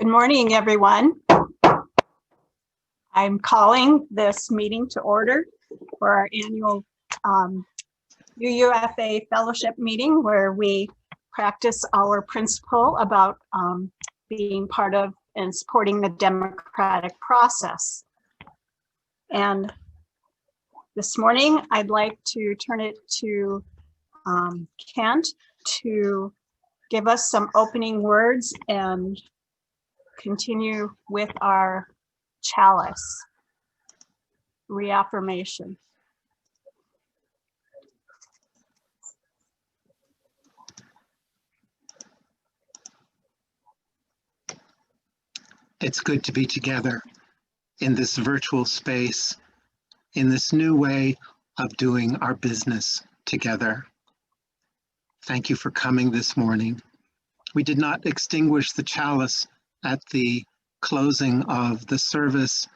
Good morning, everyone. I'm calling this meeting to order for our annual UUFA fellowship meeting, where we practice our principle about being part of and supporting the democratic process. And this morning, I'd like to turn it to Kent to give us some opening words and continue with our chalice reaffirmation. It's good to be together in this virtual space, in this new way of doing our business together. Thank you for coming this morning. We did not extinguish the chalice at the closing of the service,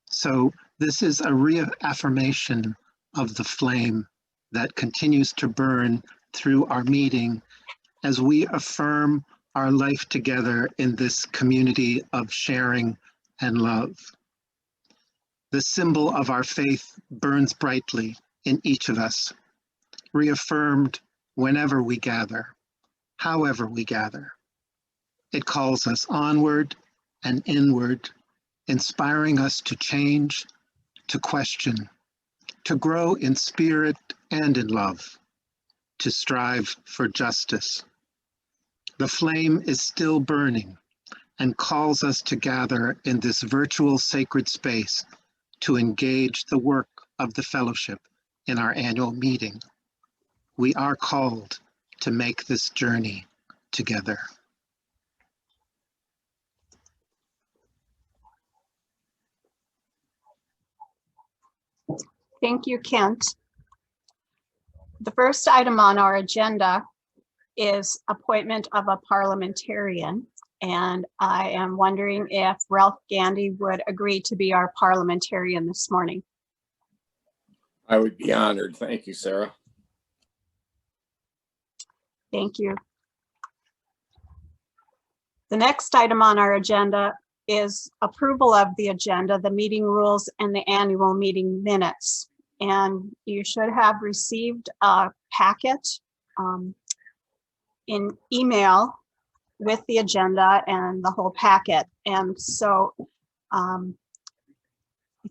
so this is a reaffirmation of the flame that continues to burn through our meeting as we affirm our life together in this community of sharing and love. The symbol of our faith burns brightly in each of us, reaffirmed whenever we gather, however we gather. It calls us onward and inward, inspiring us to change, to question, to grow in spirit and in love, to strive for justice. The flame is still burning and calls us to gather in this virtual sacred space to engage the work of the fellowship in our annual meeting. We are called to make this journey together. Thank you, Kent. The first item on our agenda is appointment of a parliamentarian. And I am wondering if Ralph Gandy would agree to be our parliamentarian this morning. I would be honored. Thank you, Sarah. Thank you. The next item on our agenda is approval of the agenda, the meeting rules, and the annual meeting minutes. And you should have received a packet in email with the agenda and the whole packet. And so I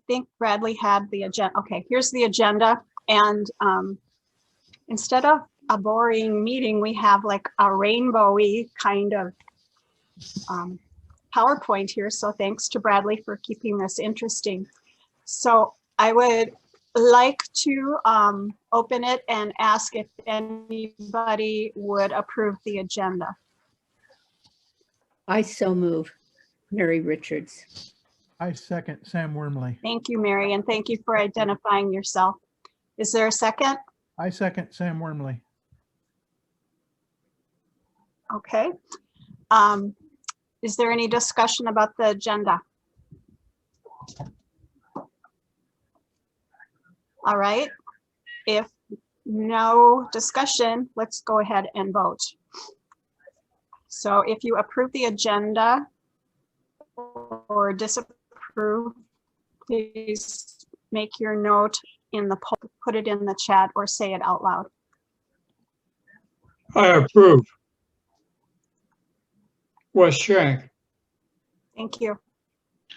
think Bradley had the agenda. Okay, here's the agenda. And instead of a boring meeting, we have like a rainbowy kind of PowerPoint here. So thanks to Bradley for keeping this interesting. So I would like to open it and ask if anybody would approve the agenda. I so move. Mary Richards. I second Sam Wormley. Thank you, Mary, and thank you for identifying yourself. Is there a second? I second Sam Wormley. Okay. Is there any discussion about the agenda? All right. If no discussion, let's go ahead and vote. So if you approve the agenda or disapprove, please make your note in the poll, put it in the chat, or say it out loud. I approve. Wes Shank. Thank you.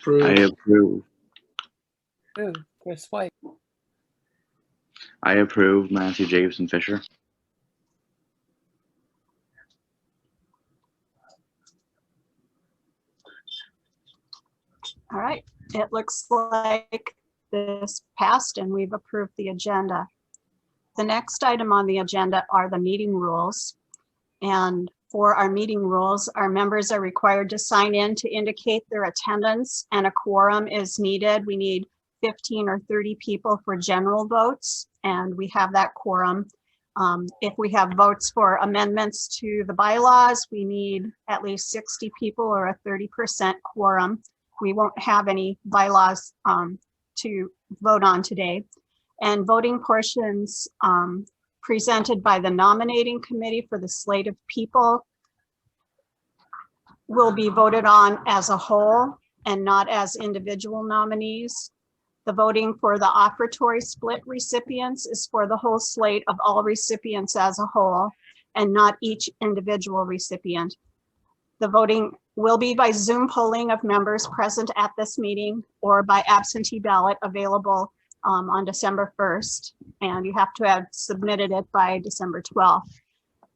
I approve. Chris White. I approve. Matthew Jacobson Fisher. All right, it looks like this passed and we've approved the agenda. The next item on the agenda are the meeting rules. And for our meeting rules, our members are required to sign in to indicate their attendance, and a quorum is needed. We need 15 or 30 people for general votes, and we have that quorum. If we have votes for amendments to the bylaws, we need at least 60 people or a 30% quorum. We won't have any bylaws to vote on today. And voting portions presented by the nominating committee for the slate of people will be voted on as a whole and not as individual nominees. The voting for the offertory split recipients is for the whole slate of all recipients as a whole and not each individual recipient. The voting will be by Zoom polling of members present at this meeting or by absentee ballot available on December 1st. And you have to have submitted it by December 12th.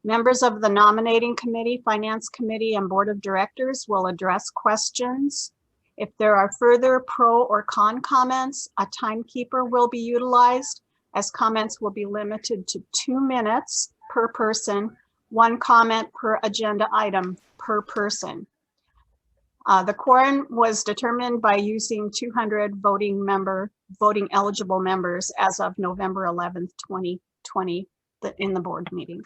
Members of the nominating committee, finance committee, and board of directors will address questions. If there are further pro or con comments, a timekeeper will be utilized, as comments will be limited to 2 minutes per person, 1 comment per agenda item per person. The quorum was determined by using 200 voting eligible members as of November 11th, 2020, in the board meeting.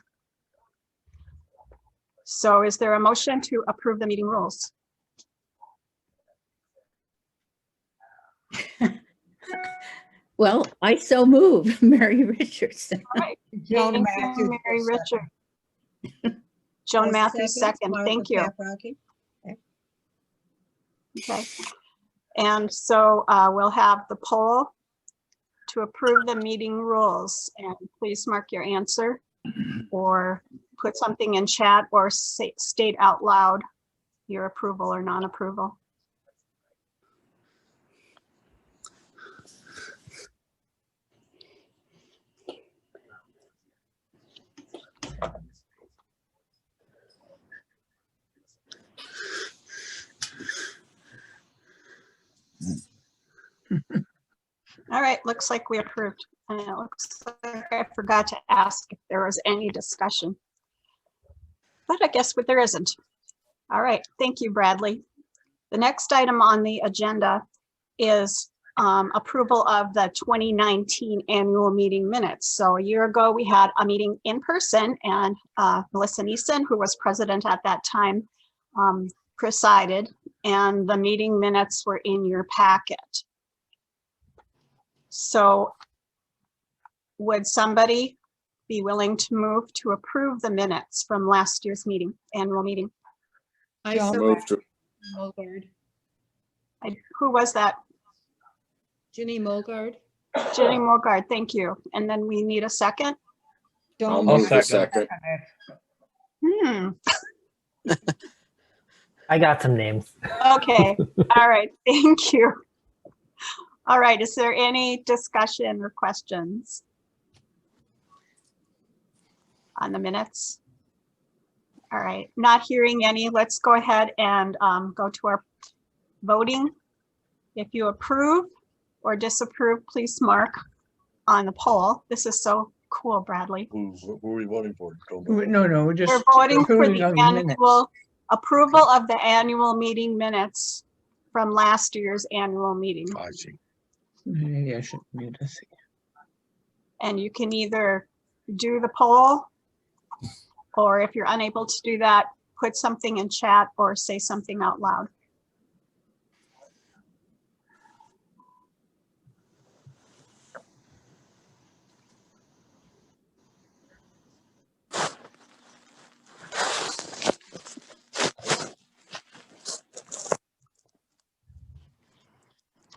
So is there a motion to approve the meeting rules? Well, I so move, Mary Richardson. All right. Joan Thank Matthews. you, Mary will second. Richard. Joan Matthews, second. Martha Thank you. Paprocki. Okay. And so we'll have the poll to approve the meeting rules, and please mark your answer or put something in chat or state out loud your approval or non-approval. All right, looks like we approved. And it looks like I forgot to ask if there was any discussion. But I guess there isn't. All right, thank you, Bradley. The next item on the agenda is approval of the 2019 annual meeting minutes. So a year ago, we had a meeting in person, and Melissa Neeson, who was president at that time, presided, and the meeting minutes were in your packet. So would somebody be willing to move to approve the minutes from last year's annual meeting? I Joan so Move to, Mogard. Who was that? Ginny Mogard. Jenny Morgard, thank you. And then we need a second. I'll Joan move to Matthews. second. I got some names. Okay, all right, thank you. All right, is there any discussion or questions on the minutes? All right, not hearing any, let's go ahead and go to our voting. If you approve or disapprove, please mark on the poll. This is so cool, Bradley. Who are we voting for? No, we're just. We're voting for approving the of minutes. annual approval of the annual meeting minutes from last year's annual meeting. I see. Maybe I should mute this. And you can either do the poll, or if you're unable to do that, put something in chat or say something out loud.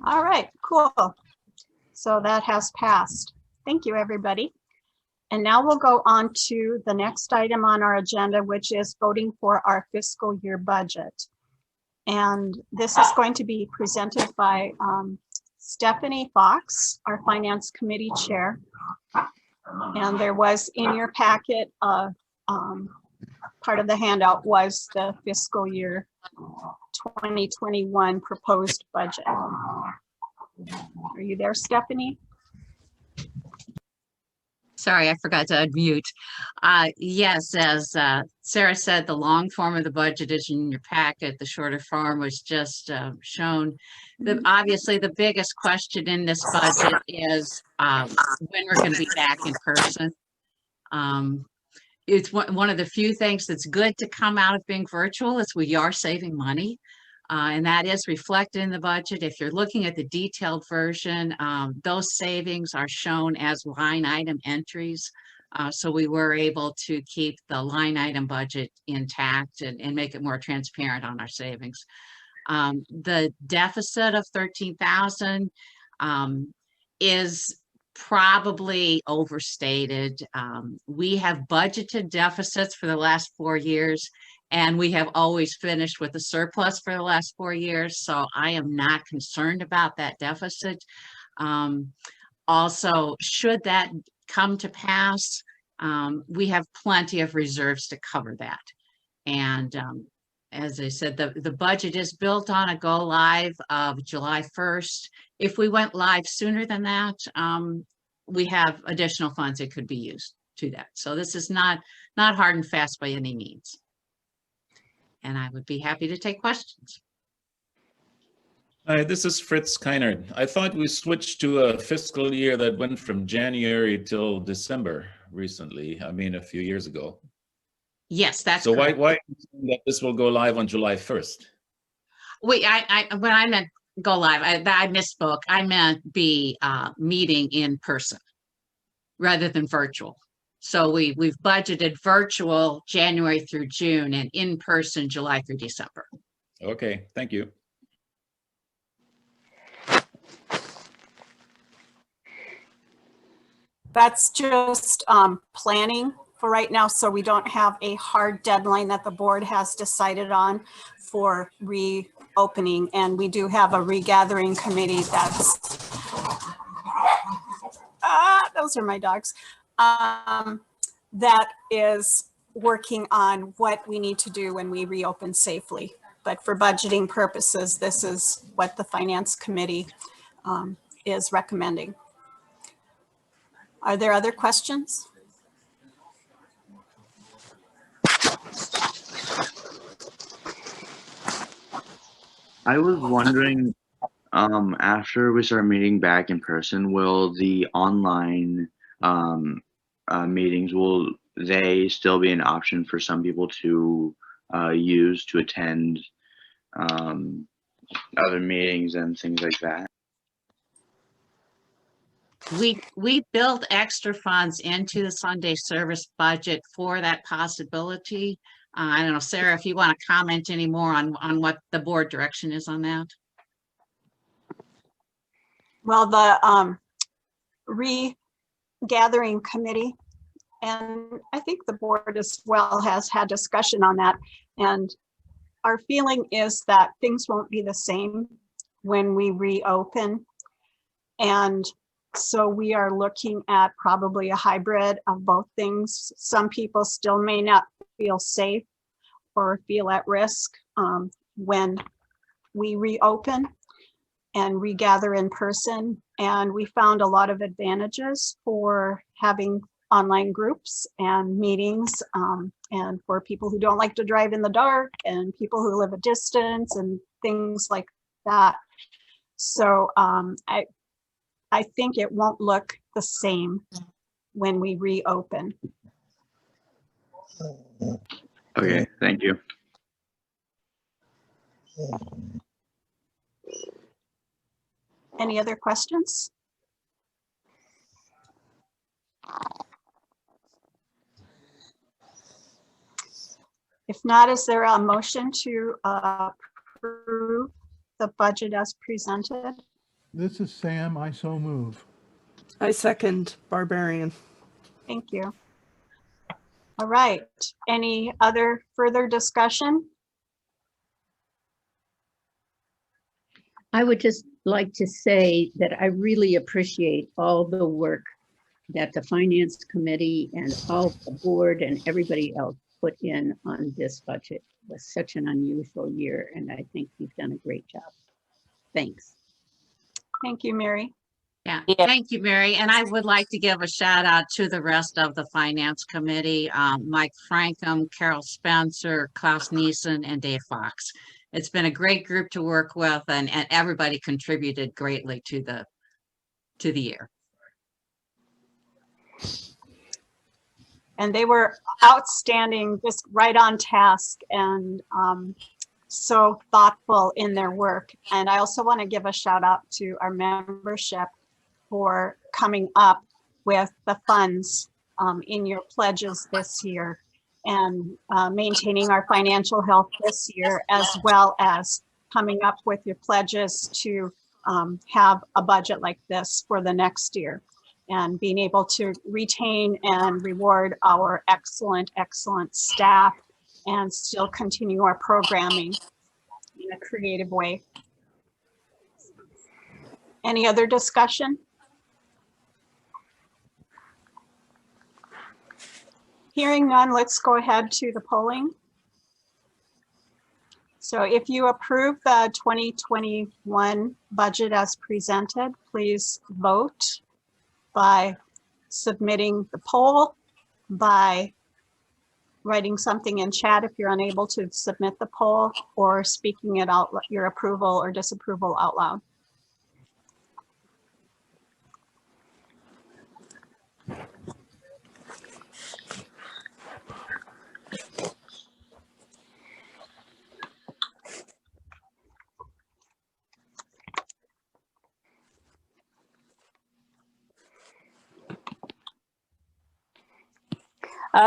All right, cool. So that has passed. Thank you, everybody. And now we'll go on to the next item on our agenda, which is voting for our fiscal year budget. And this is going to be presented by Stephanie Fox, our Finance Committee Chair. And there was in your packet, part of the handout was the fiscal year 2021 proposed budget. Are you there, Stephanie? Sorry, I forgot to unmute. Yes, as Sarah said, the long form of the budget is in your packet. The shorter form was just shown. Obviously, the biggest question in this budget is when we're going to be back in person. It's one of the few things that's good to come out of being virtual is we are saving money. And that is reflected in the budget. If you're looking at the detailed version, those savings are shown as line item entries So we were able to keep the line item budget intact and make it more transparent on our savings. The deficit of 13,000 is probably overstated. We have budgeted deficits for the last 4 years, and we have always finished with a surplus for the last 4 years. So I am not concerned about that deficit. Also, should that come to pass, we have plenty of reserves to cover that. And as I said, the budget is built on a go live of July 1st. If we went live sooner than that, we have additional funds that could be used to that. So this is not hard and fast by any means. And I would be happy to take questions. Hi, this is Fritz Keinert. I thought we switched to a fiscal year that went from January till December recently. I mean, a few years ago. Yes, that's so. correct. Why that this will go live on July 1st? Wait, when I meant go live, I misspoke. I meant be meeting in person rather than virtual. So we've budgeted virtual January through June and in person July through December. Okay, thank you. That's just planning for right now, so we don't have a hard deadline that the board has decided on for reopening. And we do have a regathering committee that's, those are my dogs, that is working on what we need to do when we reopen safely. But for budgeting purposes, this is what the finance committee is recommending. Are there other questions? I was wondering, after we start meeting back in person, will the online meetings, will they still be an option for some people to use to attend other meetings and things like that? We built extra funds into the Sunday service budget for that possibility. I don't know, Sarah, if you want to comment any more on what the board direction is on that. Well, the regathering committee, and I think the board as well has had discussion on that. And our feeling is that things won't be the same when we reopen. And so we are looking at probably a hybrid of both things. Some people still may not feel safe or feel at risk when we reopen and regather in person. And we found a lot of advantages for having online groups and meetings, and for people who don't like to drive in the dark and people who live a distance and things like that. So I think it won't look the same when we reopen. Okay, thank you. Any other questions? If not, is there a motion to approve the budget as presented? This is Sam. I so move. I second Barbarian. Thank you. All right. Any other further discussion? I would just like to say that I really appreciate all the work that the finance committee and all the board and everybody else put in on this budget. It was such an unusual year, and I think you've done a great job. Thanks. Thank you, Mary. Yeah, thank you, Mary. And I would like to give a shout out to the rest of the finance committee, Mike Frankham, Carol Spencer, Klaus Niesen, and Dave Fox. It's been a great group to work with, and everybody contributed greatly to the year. And they were outstanding, just right on task, and so thoughtful in their work. And I also want to give a shout out to our membership for coming up with the funds in your pledges this year and maintaining our financial health this year, as well as coming up with your pledges to have a budget like this for the next year, and being able to retain and reward our excellent staff and still continue our programming in a creative way. Any other discussion? Hearing none, let's go ahead to the polling. So if you approve the 2021 budget as presented, please vote by submitting the poll, by writing something in chat if you're unable to submit the poll, or speaking it out, your approval or disapproval out loud.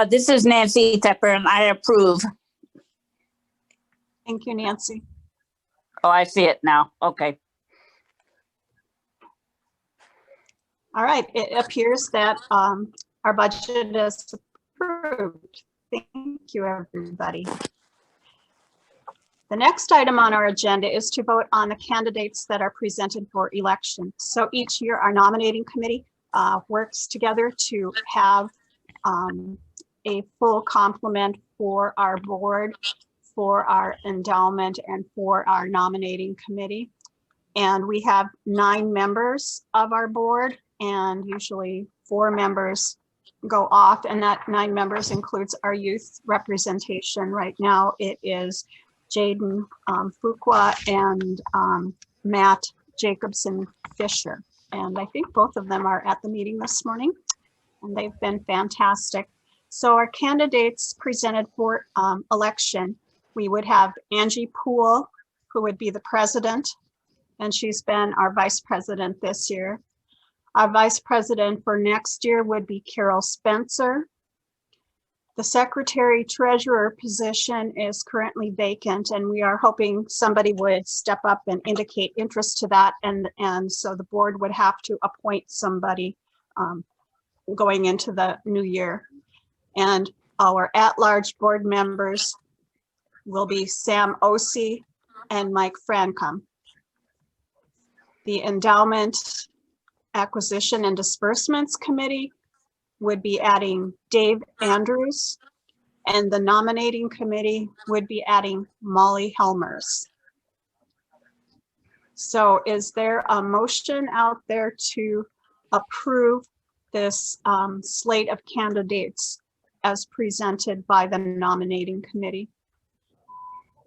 This is Nancy Tepper, and I approve. Thank you, Nancy. Oh, I see it now. Okay. All right, it appears that our budget is approved. Thank you, everybody. The next item on our agenda is to vote on the candidates that are presented for election. So each year, our nominating committee works together to have a full complement for our board, for our endowment, and for our nominating committee. And we have 9 members of our board, and usually 4 members go off, and that 9 members includes our youth representation. Right now it is Jaden Fuqua and Matt Jacobson Fisher. And I think both of them are at the meeting this morning, and they've been fantastic. So our candidates presented for election, we would have Angie Poole, who would be the president, and she's been our vice president this year. Our vice president for next year would be Carol Spencer. The secretary treasurer position is currently vacant, and we are hoping somebody would step up and indicate interest to that, and so the board would have to appoint somebody going into the new year. And our at-large board members will be Sam Ossie and Mike Francom. The Endowment Acquisition and Disbursements Committee would be adding Dave Andrews, and the nominating committee would be adding Molly Helmers. So is there a motion out there to approve this slate of candidates as presented by the nominating committee?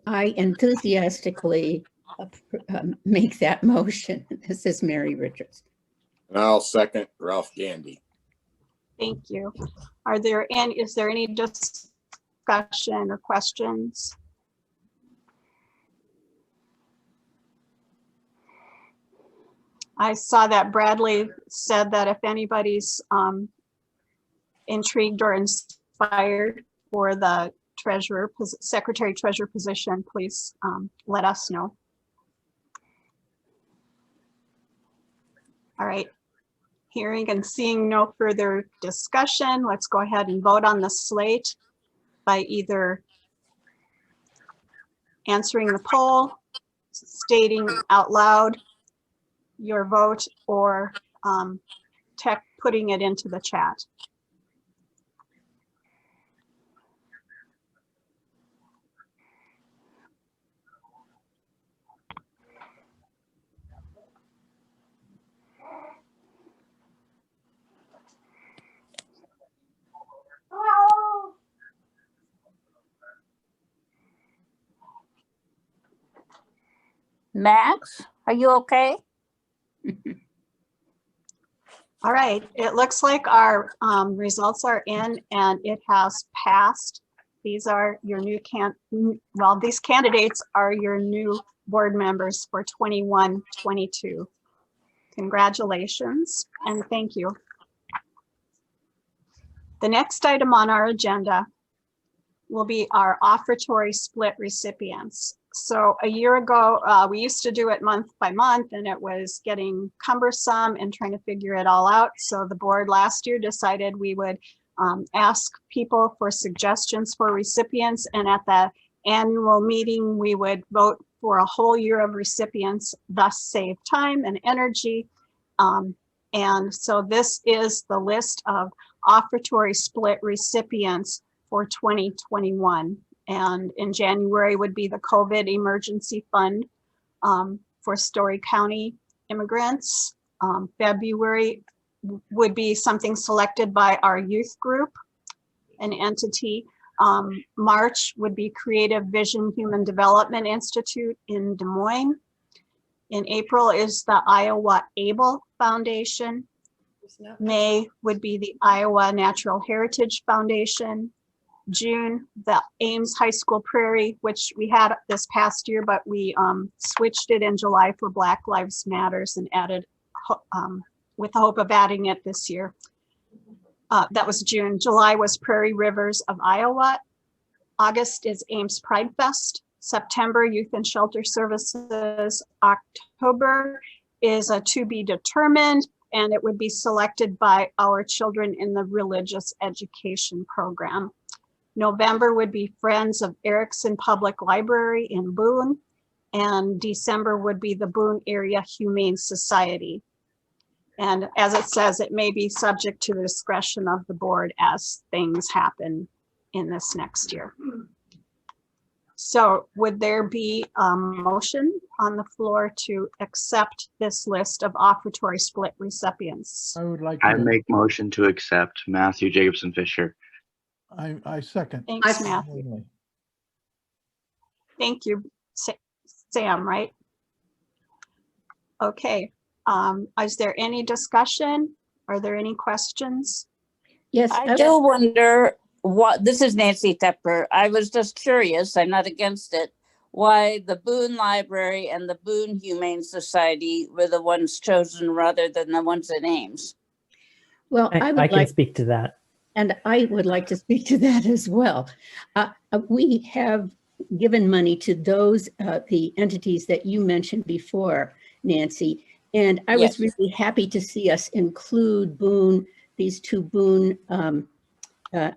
I enthusiastically make that motion. This is Mary Richards. And I'll second Ralph Gandy. Thank you. Is there any discussion or questions? I saw that Bradley said that if anybody's intrigued or inspired for the secretary treasurer position, please let us know. All right. Hearing and seeing no further discussion, let's go ahead and vote on the slate by either answering the poll, stating out loud your vote, or putting it into the chat. Max, are you okay? All right, it looks like our results are in and it has passed. These are your new these candidates are your new board members for 21-22. Congratulations and thank you. The next item on our agenda will be our offertory split recipients. So a year ago, we used to do it month by month, and it was getting cumbersome and trying to figure it all out. So the board last year decided we would ask people for suggestions for recipients, and at the annual meeting, we would vote for a whole year of recipients, thus save time and energy. And so this is the list of offertory split recipients for 2021. And in January would be the COVID Emergency Fund for Story County immigrants. February would be something selected by our youth group, an entity. March would be Creative Vision Human Development Institute in Des Moines. In April is the Iowa ABLE Foundation. May would be the Iowa Natural Heritage Foundation. June, the Ames High School Prairie, which we had this past year, but we switched it in July for Black Lives Matters and added, with the hope of adding it this year. That was June. July was Prairie Rivers of Iowa. August is Ames Pride Fest. September, Youth and Shelter Services. October is a to be determined, and it would be selected by our children in the religious education program. November would be Friends of Erickson Public Library in Boone, and December would be the Boone Area Humane Society. And as it says, it may be subject to the discretion of the board as things happen in this next year. So would there be a motion on the floor to accept this list of offertory split recipients? I would like I to, make motion to accept Matthew Jacobson Fisher. I second. Thanks, Matthew. Thank you, Sam, right? Okay, is there any discussion? Are there any questions? Yes. I do wonder what, this is Nancy Tepper. I was just curious, I'm not against it, why the Boone Library and the Boone Humane Society were the ones chosen rather than the ones in Ames. Well, I can speak to that. And I would like to speak to that as well. We have given money to those, the entities that you mentioned before, Nancy. And I was really happy to see us include Boone, these two Boone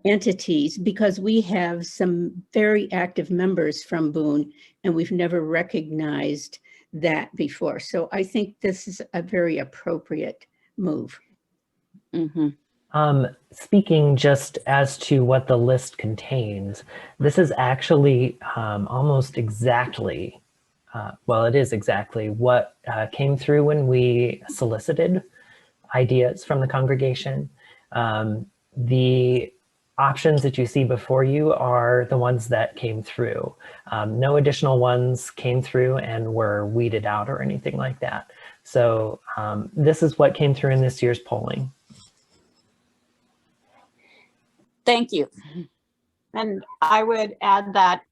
entities, because we have some very active members from Boone, and we've never recognized that before. So I think this is a very appropriate move. Mm-hmm. Speaking just as to what the list contains, this is actually almost exactly, well, it is exactly what came through when we solicited ideas from the congregation. The options that you see before you are the ones that came through. No additional ones came through and were weeded out or anything like that. So this is what came through in this year's polling. Thank you. And I would add that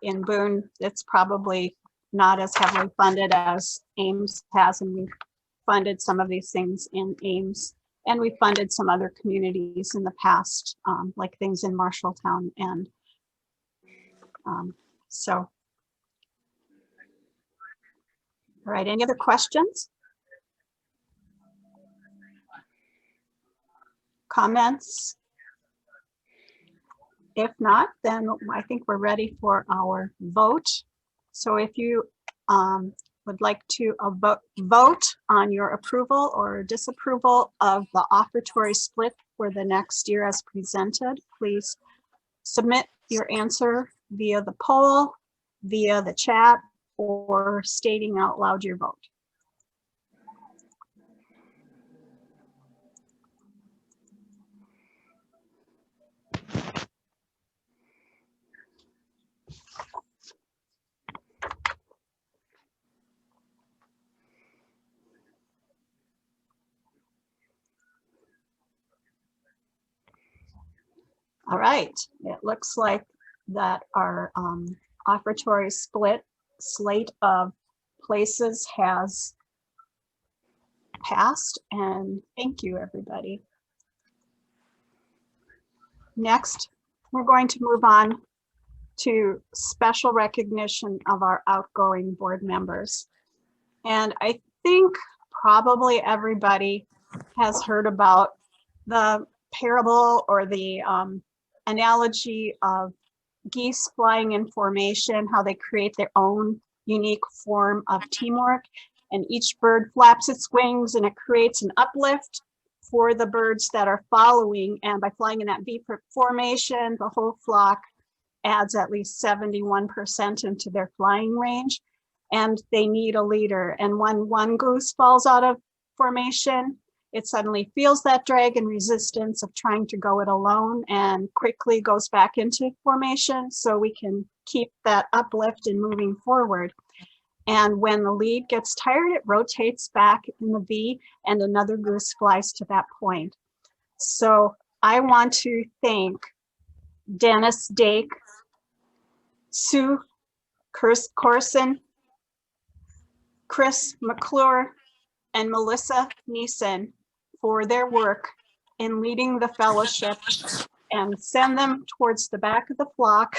in Boone, it's probably not as heavily funded as Ames has, and we've funded some of these things in Ames, and we funded some other communities in the past, like things in Marshalltown. And so, all right, any other questions? Comments? If not, then I think we're ready for our vote. So if you would like to vote on your approval or disapproval of the offertory split for the next year as presented, please submit your answer via the poll, via the chat, or stating out loud your vote. All right, it looks like that our offertory slate of places has passed, and thank you, everybody. Next, we're going to move on to special recognition of our outgoing board members. And I think probably everybody has heard about the parable or the analogy of geese flying in formation, how they create their own unique form of teamwork, and each bird flaps its wings and it creates an uplift for the birds that are following. And by flying in that V formation, the whole flock adds at least 71% into their flying range, and they need a leader. And when one goose falls out of formation, it suddenly feels that drag and resistance of trying to go it alone and quickly goes back into formation so we can keep that uplift and moving forward. And when the lead gets tired, it rotates back in the V and another goose flies to that point. So I want to thank Dennis Dake, Sue Corson, Chris McClure, and Melissa Neeson for their work in leading the fellowship, and send them towards the back of the flock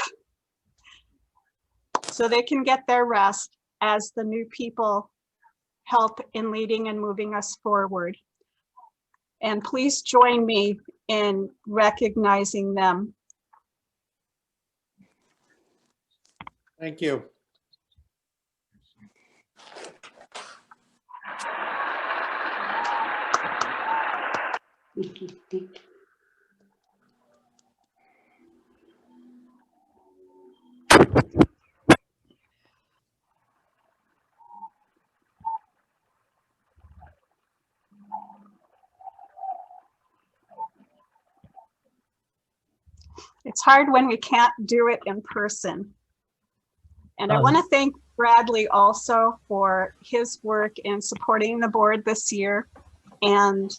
so they can get their rest as the new people help in leading and moving us forward. And please join me in recognizing them. Thank you. It's hard when we can't do it in person. And I want to thank Bradley also for his work in supporting the board this year, and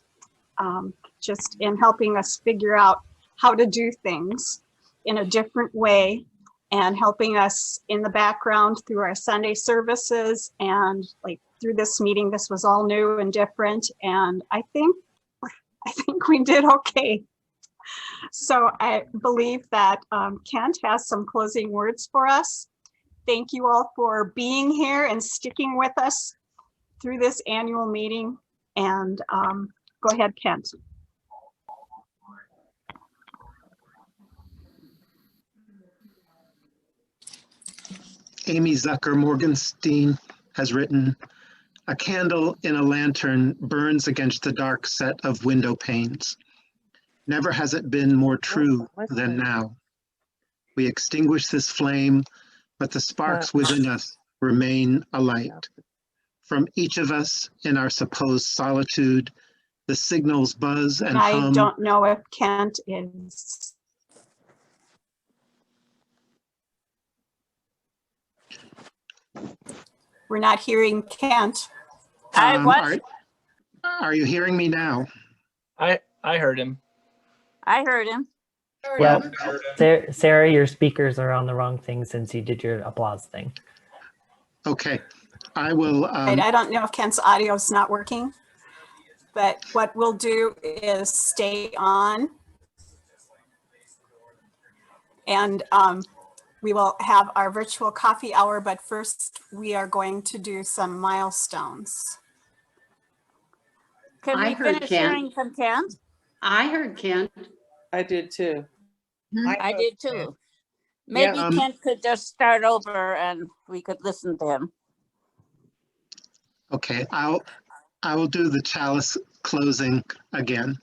just in helping us figure out how to do things in a different way, and helping us in the background through our Sunday services, and like through this meeting. This was all new and different, and I think we did okay. So I believe that Kent has some closing words for us. Thank you all for being here and sticking with us through this annual meeting. And go ahead, Kent. Amy Zucker Morgenstein has written, "A candle in a lantern burns against the dark set of window panes. Never has it been more true than now. We extinguish this flame, but the sparks within us remain alight. From each of us in our supposed solitude, the signals buzz and hum." I don't know if Kent is. We're not hearing Kent. Are you hearing me now? I heard him. I heard him. Well, Sarah, your speakers are on the wrong thing since you did your applause thing. Okay, I will. Right, I don't know if Kent's audio is not working, but what we'll do is stay on. And we will have our virtual coffee hour, but first we are going to do some milestones. Can we finish hearing from Kent? I heard Kent. I did too. I did too. Maybe Kent could just start over and we could listen to him. Okay, I will do the chalice closing again.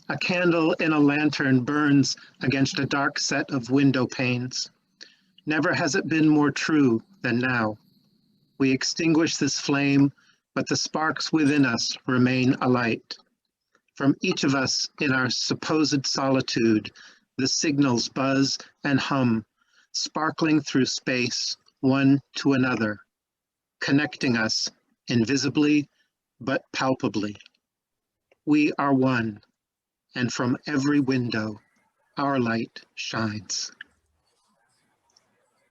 A candle in a lantern burns against a dark set of window panes. Never has it been more true than now. We extinguish this flame, but the sparks within us remain alight. From each of us in our supposed solitude, the signals buzz and hum, sparkling through space, one to another, connecting us invisibly but palpably. We are one, and from every window, our light shines.